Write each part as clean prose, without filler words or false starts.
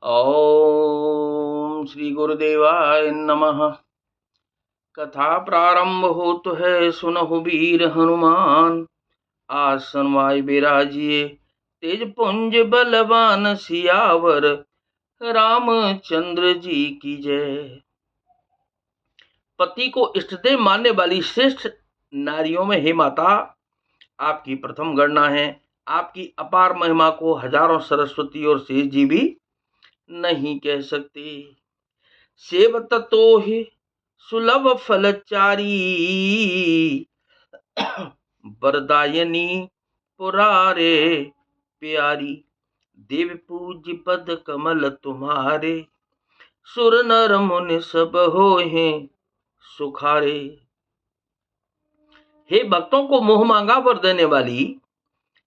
ओम श्री गुरुदेवाय नमः। कथा प्रारंभ होत है, सुनहु वीर हनुमान। आसन वाय बिराजिए, तेज पुंज बलवान। सियावर रामचंद्र जी की जय। पति को इष्टदेव मानने वाली श्रेष्ठ नारियों में हे माता, आपकी प्रथम गणना है। आपकी अपार महिमा को हजारों सरस्वती और शेष जी भी नहीं कह सकते। सेवत तो ही सुलभ फलचारी, वरदायनी पुरारे प्यारी। देव पूज्य पद कमल तुम्हारे, सुर नर मुनि सब होए सुखारे। हे भक्तों को मोह मांगा वर देने वाली,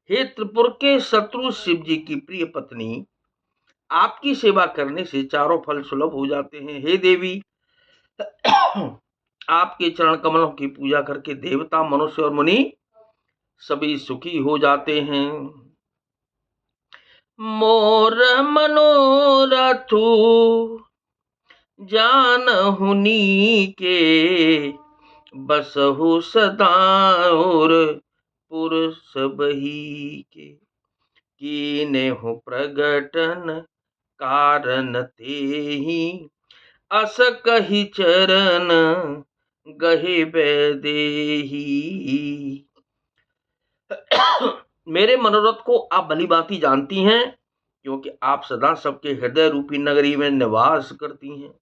हे त्रिपुर के शत्रु शिव जी की प्रिय पत्नी, आपकी सेवा करने से चारों फल सुलभ हो जाते हैं। हे देवी, आपके चरण कमलों की पूजा करके देवता, मनुष्य और मुनि सभी सुखी हो जाते हैं। मोर मनोरथु जानहु नीके, बसहु सदा और पुर सबही के। कीनेहु प्रगटन कारण तेहि, अस कहि चरण गहे बैदेही। मेरे मनोरथ को आप भली भांति जानती हैं, क्योंकि आप सदा सबके हृदय रूपी नगरी में निवास करती हैं।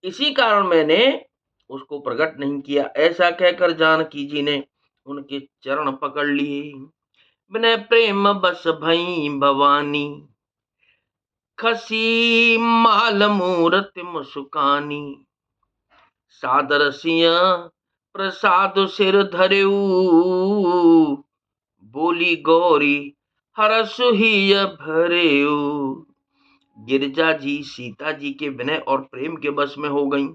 इसी कारण मैंने उसको प्रकट नहीं किया। ऐसा कहकर जानकी जी ने उनके चरण पकड़ लिए। बिने प्रेम बस भई भवानी, खसी माल मूरत मुस्कानी। सादर सिया प्रसाद सिर धरेऊ, बोली गौरी हरसु हिय भरेऊ। गिरजा जी सीता जी के विनय और प्रेम के बस में हो गईं।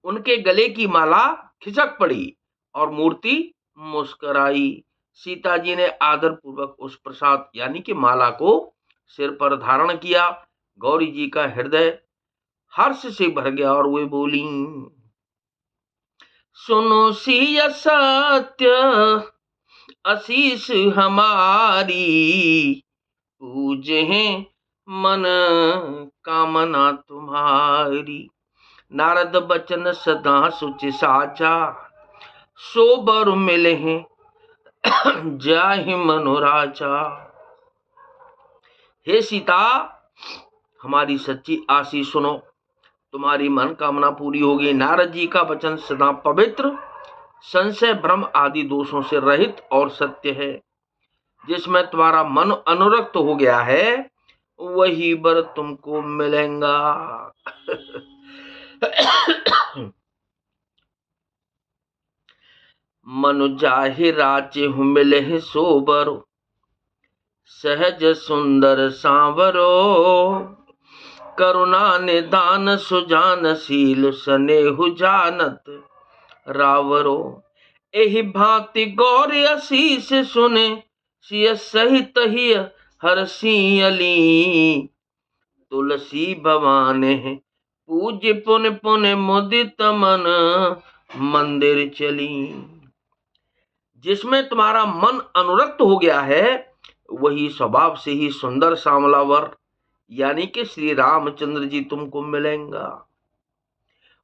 उनके गले की माला खिसक पड़ी और मूर्ति मुस्कराई। सीता जी ने आदर पूर्वक उस प्रसाद यानी कि माला को सिर पर धारण किया। गौरी जी का हृदय हर्ष से भर गया और वे बोली, सुनो सिय सत्य आशीष हमारी, पूजे हैं मन कामना तुम्हारी। नारद बचन सदा सुच साचा, सो बर मिले हैं जाहि मनोराजा। हे सीता, हमारी सच्ची आशीष सुनो, तुम्हारी मन कामना पूरी होगी। नारद जी का वचन सदा पवित्र, संशय भ्रम आदि दोषों से रहित और सत्य है। जिसमें तुम्हारा मन अनुरक्त हो गया है, वही वर तुमको मिलेगा। मनु जाहि राचे हूँ मिले सोबरो, सहज सुंदर सांवरो। करुणा निदान सुजान शील, स्नेहु जानत रावरो। एहि भांति गौर आशीष सुने, सिय सहित ही हरसियली। तुलसी भवान है पूज्य पुन पुन मुदित मन, मंदिर चली। जिसमें तुम्हारा मन अनुरक्त हो गया है, वही स्वभाव से ही सुंदर श्यामलावर यानी कि श्री रामचंद्र जी तुमको मिलेंगा।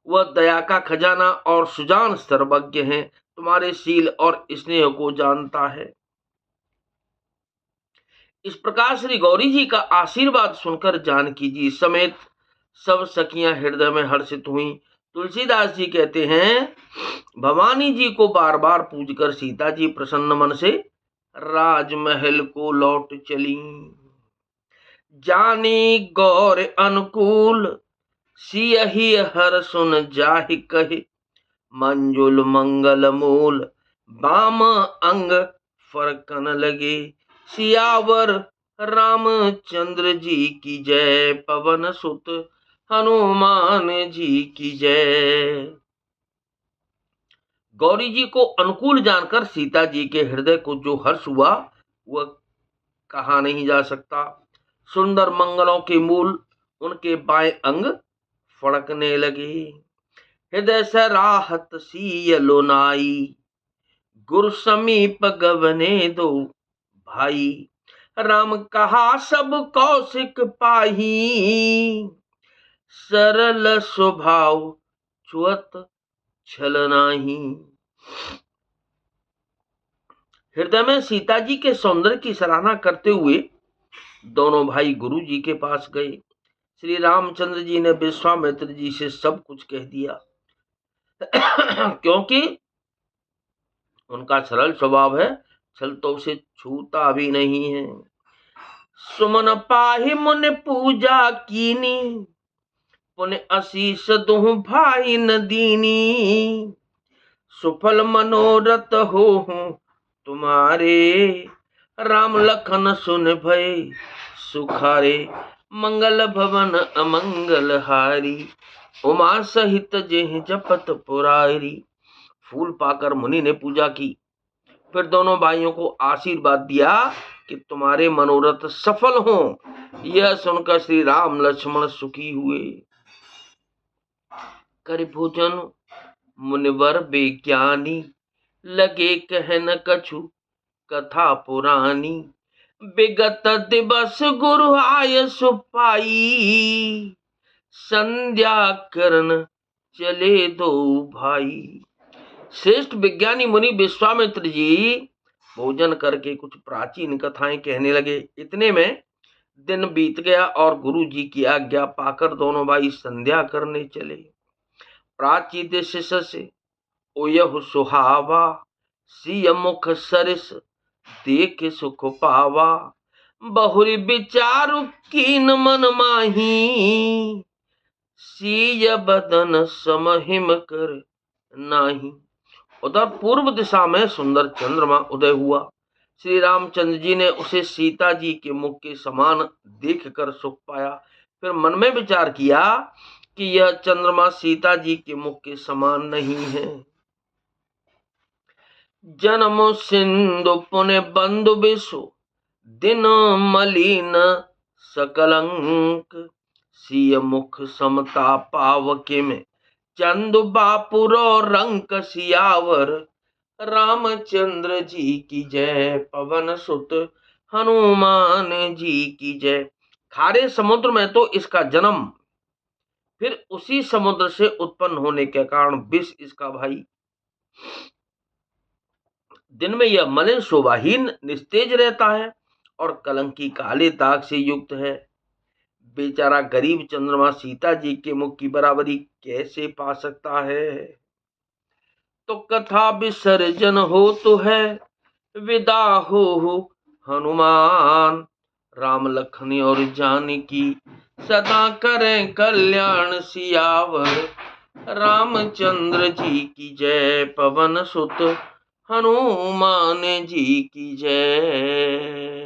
वह दया का खजाना और सुजान सर्वज्ञ हैं, तुम्हारे शील और स्नेह को जानता है। इस प्रकार श्री गौरी जी का आशीर्वाद सुनकर जानकी जी समेत सब सखियां हृदय में हर्षित हुई। तुलसीदास जी कहते हैं, भवानी जी को बार बार पूजकर सीता जी प्रसन्न मन से राजमहल को लौट चली। जानी गौर अनुकूल, सियहि हर सुन जाहि कहे। मंजुल मंगल मूल, बाम अंग फरकन लगे। सियावर रामचंद्र जी की जय, पवन सुत हनुमान जी की जय। गौरी जी को अनुकूल जानकर सीता जी के हृदय को जो हर्ष हुआ, वह कहा नहीं जा सकता। सुंदर मंगलों के मूल उनके बाएं अंग फड़कने लगे। हृदय से राहत सी लोनाई, गुरु समीप गवने दो भाई। राम कहा सब कौशिक पाही, सरल स्वभाव छुअत छल नाही। हृदय में सीता जी के सौंदर्य की सराहना करते हुए दोनों भाई गुरु जी के पास गए। श्री रामचंद्र जी ने विश्वामित्र जी से सब कुछ कह दिया क्योंकि उनका सरल स्वभाव है, छल तो उसे छूता भी नहीं है। सुमन पाहि मुनि पूजा कीनी, पुण्य आशीष दुहु भाई न दीनी। सुफल मनोरथ हो तुम्हारे, राम लखन सुन भय सुखारे। मंगल भवन अमंगल हारी, उमा सहित जेहि जपत पुरारी। फूल पाकर मुनि ने पूजा की, फिर दोनों भाइयों को आशीर्वाद दिया कि तुम्हारे मनोरथ सफल हों। यह सुनकर श्री राम लक्ष्मण सुखी हुए। कर भोजन मुनिवर बेज्ञानी, लगे कहन कछु कथा पुरानी। विगत दिवस गुरु आय सुपाई, संध्या करन चले दो भाई। श्रेष्ठ विज्ञानी मुनि विश्वामित्र जी भोजन करके कुछ प्राचीन कथाएं कहने लगे। इतने में दिन बीत गया और गुरु जी की आज्ञा पाकर दोनों भाई संध्या करने चले। प्राचीन शिष्य से ओयहु सुहावा, सिय मुख सरिस देख सुख पावा। बहुरी विचारु कीन मन माही, सिय बदन समहिम कर नाही। उधर पूर्व दिशा में सुंदर चंद्रमा उदय हुआ। श्री रामचंद्र जी ने उसे सीता जी के मुख के समान देखकर सुख पाया। फिर मन में विचार किया कि यह चंद्रमा सीता जी के मुख के समान नहीं है। जन्म सिंधु पुण्य बंधु विषु, दिन मलिन सकलंक। सिय मुख समता पावके में, चंदु बापुरो रंक सियावर। रामचंद्र जी की जय, पवन सुत हनुमान जी की जय। खारे समुद्र में तो इसका जन्म, फिर उसी समुद्र से उत्पन्न होने के कारण विष इसका भाई। दिन में यह मलिन शोभाहीन निस्तेज रहता है और कलंकी काले दाग से युक्त है। बेचारा गरीब चंद्रमा सीता जी के मुख की बराबरी कैसे पा सकता है। तो कथा विसर्जन हो तो है, विदा हो हनुमान। राम लखन और जानकी सदा करें कल्याण सियावर। रामचंद्र जी की जय, पवन सुत हनुमान जी की जय।